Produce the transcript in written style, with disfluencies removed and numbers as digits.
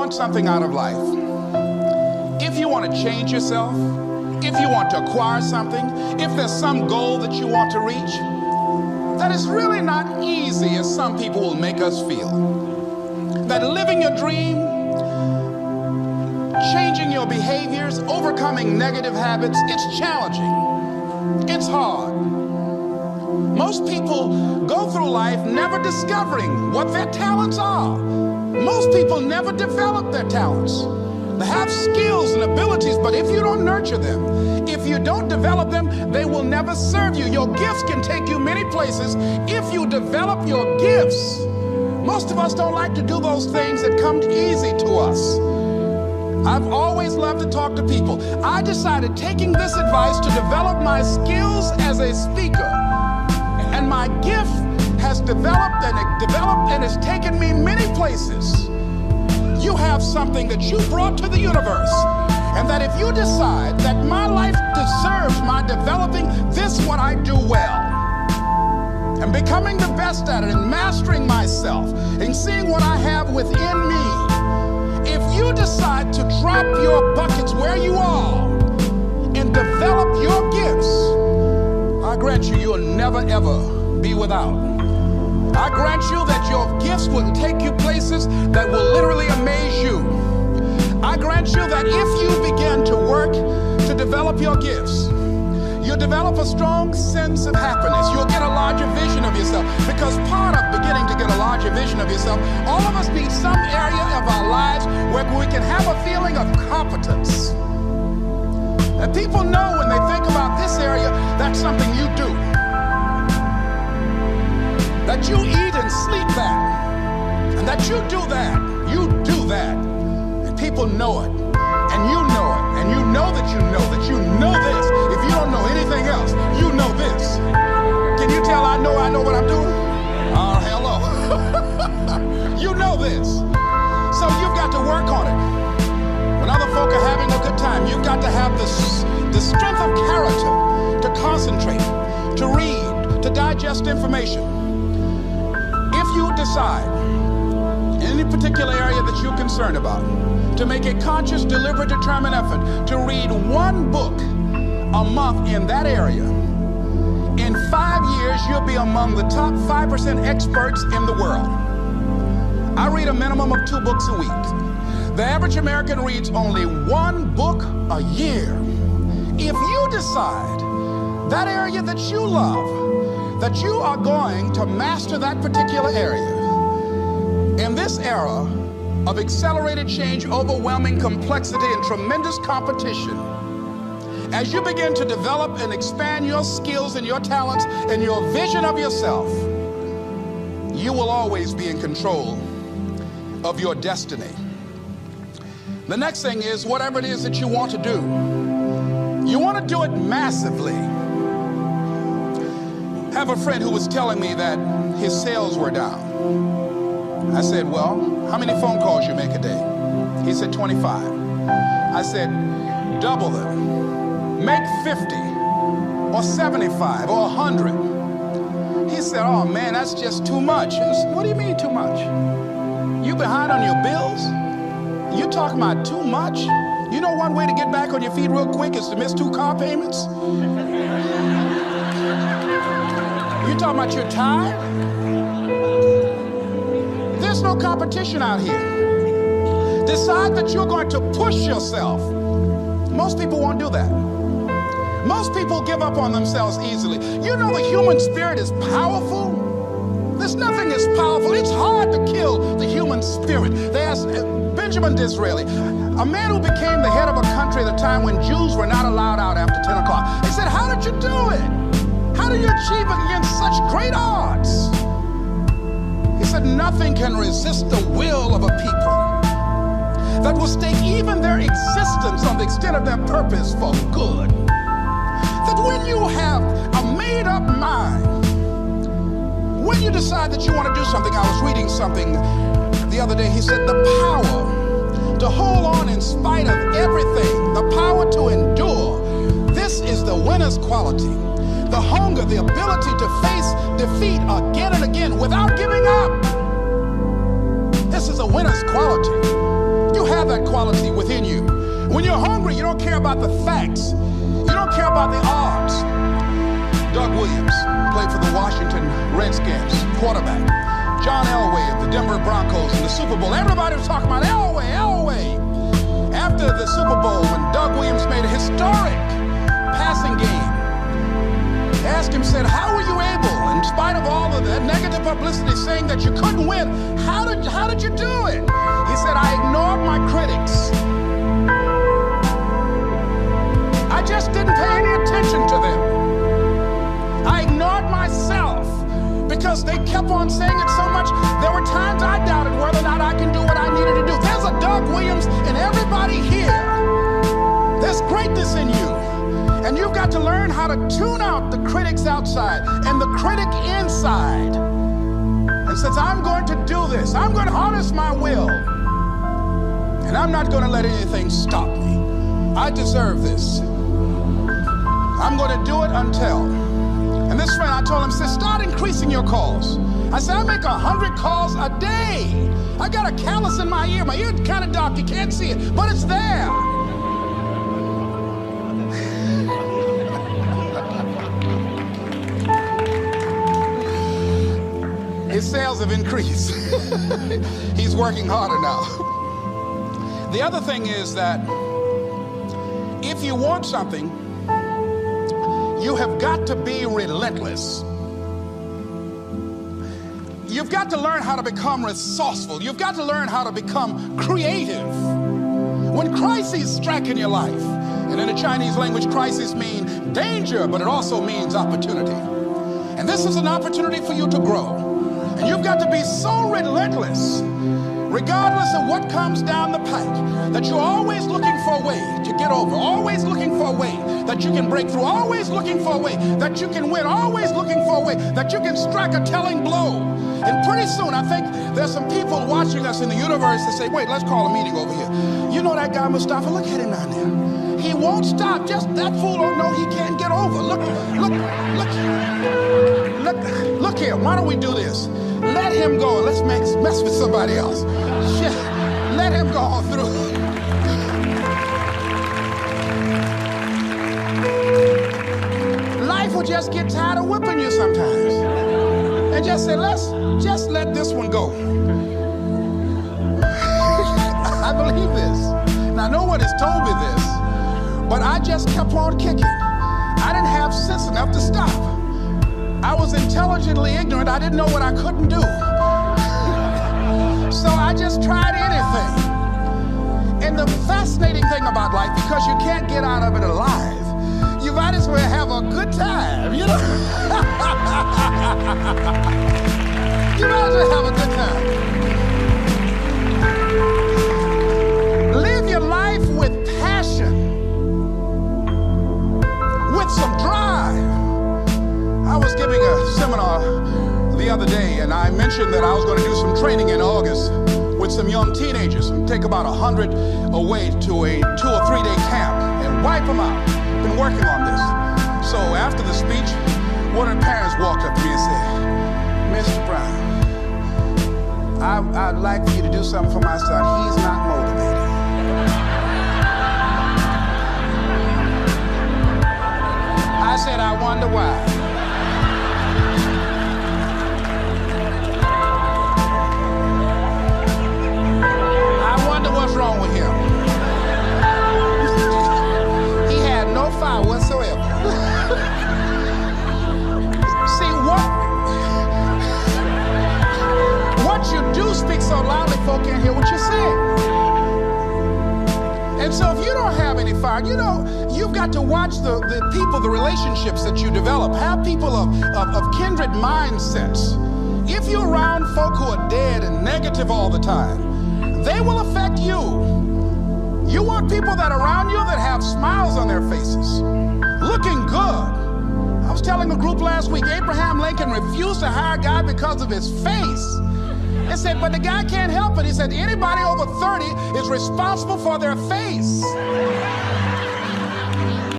want something out of life, if you want to change yourself, if you want to acquire something, if there's some goal that you want to reach, that is really not easy as some people will make us feel. That living your dream, changing your behaviors, overcoming negative habits, it's challenging. It's hard. Most people go through life never discovering what their talents are. Most people never develop their talents. They have skills and abilities, but if you don't nurture them, if you don't develop them, they will never serve you. Your gifts can take you many places if you develop your gifts. Most of us don't like to do those things that come easy to us. I've always loved to talk to people. I decided, taking this advice, to develop my skills as a speaker. And my gift has developed and it's taken me many places. You have something that you brought to the universe, and that if you decide that my life deserves my developing this, what I do well, and becoming the best at it, and mastering myself, and seeing what I have within me, if you decide to drop your buckets where you are and develop your gifts, I grant you, you'll never ever be without. I grant you that your gifts will take you places that will literally amaze you. I grant you that if you begin to work to develop your gifts, you'll develop a strong sense of happiness. You'll get a larger vision of yourself, because part of beginning to get a larger vision of yourself, all of us need some area of our lives where we can have a feeling of competence. And people know when they think about this area, that's something you do. That you eat and sleep that, and that you do that, and people know it, and you know it, and you know that you know that you know this. If you don't know anything else, you know this. Can you tell I know what I'm doing? Oh, hello. You know this. So you've got to work on it. When other folk are having a good time, you've got to have the strength of character to concentrate, to read, to digest information. If you decide in any particular area that you're concerned about to make a conscious, deliberate, determined effort to read one book a month in that area, in 5 years you'll be among the top 5% experts in the world. I read a minimum of 2 books a week. The average American reads only 1 book a year. If you decide that area that you love, that you are going to master that particular area, in this era of accelerated change, overwhelming complexity, and tremendous competition, as you begin to develop and expand your skills and your talents and your vision of yourself, you will always be in control of your destiny. The next thing is, whatever it is that you want to do, you want to do it massively. I have a friend who was telling me that his sales were down. I said, well, how many phone calls you make a day? He said, 25. I said, double them. Make 50 or 75 or 100. He said, oh man, that's just too much. I said, what do you mean too much? You behind on your bills? You talking about too much? You know one way to get back on your feet real quick is to miss 2 car payments? You talking about you're tired? There's no competition out here. Decide that you're going to push yourself. Most people won't do that. Most people give up on themselves easily. You know the human spirit is powerful. There's nothing as powerful. It's hard to kill the human spirit. They asked Benjamin Disraeli, a man who became the head of a country at a time when Jews were not allowed out after 10 o'clock. He said, how did you do it? How do you achieve it against such great odds? He said, nothing can resist the will of a people that will stake even their existence on the extent of their purpose for good. That when you have a made-up mind, when you decide that you want to do something, I was reading something the other day, he said, the power to hold on in spite of everything, the power to endure, this is the winner's quality. The hunger, the ability to face defeat again and again without giving up. This is a winner's quality. You have that quality within you. When you're hungry, you don't care about the facts. You don't care about the odds. Doug Williams played for the Washington Redskins, quarterback. John Elway of the Denver Broncos in the Super Bowl. Everybody was talking about Elway, Elway. After the Super Bowl, when Doug Williams made a historic passing game, they asked him, said, how were you able, in spite of all of that negative publicity saying that you couldn't win, how did you do it? He said, I ignored my critics. I just didn't pay any attention to them. I ignored myself because they kept on saying it so much. There were times I doubted whether or not I can do what I needed to do. There's a Doug Williams in everybody here. There's greatness in you. And you've got to learn how to tune out the critics outside and the critic inside. And since I'm going to do this, I'm going to harness my will. And I'm not going to let anything stop me. I deserve this. I'm going to do it until. And this friend, I told him, said, start increasing your calls. I said, I make 100 calls a day. I got a callus in my ear. My ear's kind of dark, you can't see it, but it's there. His sales have increased. He's working harder now. The other thing is that if you want something, you have got to be relentless. You've got to learn how to become resourceful. You've got to learn how to become creative. When crises strike in your life, and in the Chinese language, crises mean danger, but it also means opportunity. And this is an opportunity for you to grow. And you've got to be so relentless, regardless of what comes down the pike, that you're always looking for a way to get over, always looking for a way that you can break through, always looking for a way that you can win, always looking for a way that you can strike a telling blow. And pretty soon, I think there's some people watching us in the universe that say, wait, let's call a meeting over here. You know that guy Mustafa? Look at him down there. He won't stop. Just that fool don't know he can't get over. Look here. Why don't we do this? Let him go. Let's mess with somebody else. Shit. Let him go on through. Life will just get tired of whipping you sometimes. And just say, let's just let this one go. I believe this. Now, no one has told me this, but I just kept on kicking. I didn't have sense enough to stop. I was intelligently ignorant. I didn't know what I couldn't do. So I just tried anything. And the fascinating thing about life, because you can't get out of it alive, you might as well have a good time, you know? You might as well have a good time. Live your life with passion, with some drive. I was giving a seminar the other day, and I mentioned that I was going to do some training in August with some young teenagers and take about 100 away to a 2 or 3 day camp and wipe them out. Been working on this. So after the speech, one of the parents walked up to me and said, Mr. Brown, I'd like for you to do something for my son. He's not motivated. I said, I wonder why. What's wrong with him? He had no fire whatsoever. See, what you do speaks so loudly, folk can't hear what you're saying. And so if you don't have any fire, you know, you've got to watch the people, the relationships that you develop. Have people of kindred mindsets. If you're around folk who are dead and negative all the time, they will affect you. You want people that are around you that have smiles on their faces, looking good. I was telling a group last week, Abraham Lincoln refused to hire a guy because of his face. They said, but the guy can't help it. He said, anybody over 30 is responsible for their face.